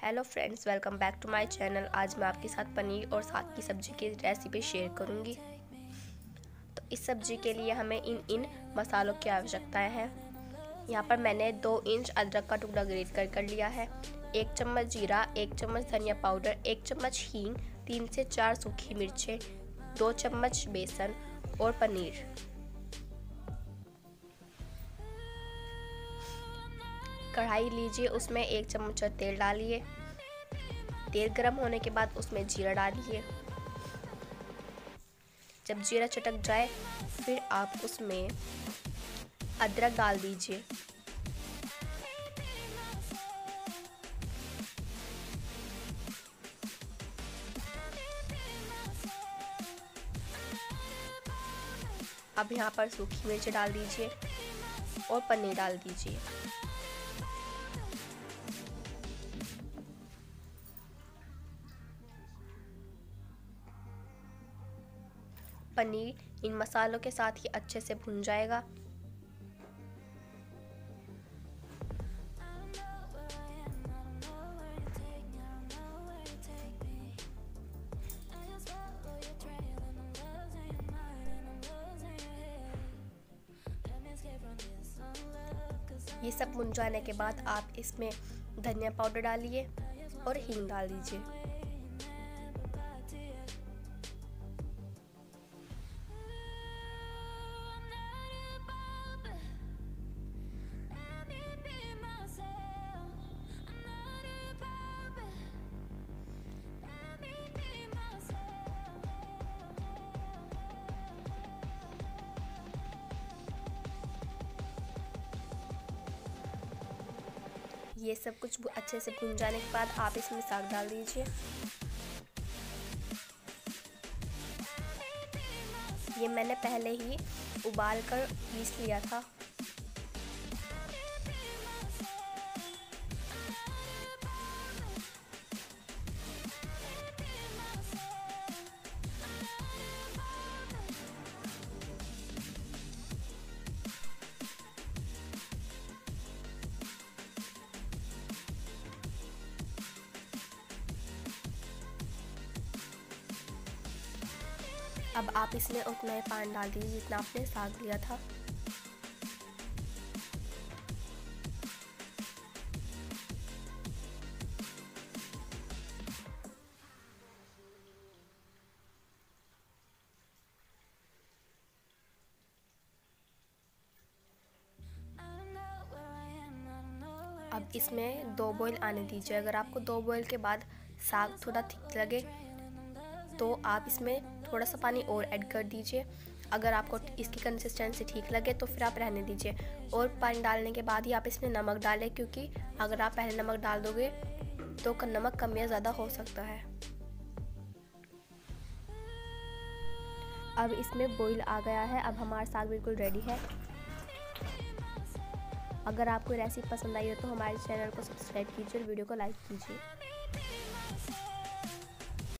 Hello friends, welcome back to my channel. आज मैं आपके साथ पनीर और साग की सब्ज़ी की रेसिपी शेयर करूंगी। तो इस सब्ज़ी के लिए हमें इन मसालों की आवश्यकता है। यहाँ पर मैंने 2 इंच अदरक का टुकड़ा ग्रेट कर लिया है, 1 चम्मच जीरा, 1 चम्मच धनिया पाउडर, 1 चम्मच हींग, 3 से 4 सूखी मिर्चें, 2 चम्मच बेसन और पनीर। कढ़ाई लीजिए, उसमें 1 चम्मच तेल डालिए। तेल गर्म होने के बाद उसमें जीरा डालिए। जब जीरा चटक जाए फिर आप उसमें अदरक डाल दीजिए। अब यहाँ पर सूखी मिर्च डाल दीजिए और पनीर डाल दीजिए। पनीर इन मसालों के साथ ही अच्छे से भुन जाएगा। ये सब भुन जाने के बाद आप इसमें धनिया पाउडर डालिए और हींग डाल दीजिए। ये सब कुछ अच्छे से भुन जाने के बाद आप इसमें साग डाल दीजिए। ये मैंने पहले ही उबाल कर पीस लिया था। अब आप इसमें उतना ही पानी डाल दीजिए जितना आपने साग लिया था। अब इसमें 2 बॉईल आने दीजिए। अगर आपको 2 बॉईल के बाद साग थोड़ा थिक लगे तो आप इसमें थोड़ा सा पानी और ऐड कर दीजिए। अगर आपको इसकी कंसिस्टेंसी ठीक लगे तो फिर आप रहने दीजिए। और पानी डालने के बाद ही आप इसमें नमक डालें, क्योंकि अगर आप पहले नमक डाल दोगे तो नमक कम या ज़्यादा हो सकता है। अब इसमें बॉईल आ गया है। अब हमारा साग बिल्कुल रेडी है। अगर आपको रेसिपी पसंद आई हो तो हमारे चैनल को सब्सक्राइब कीजिए और वीडियो को लाइक कीजिए।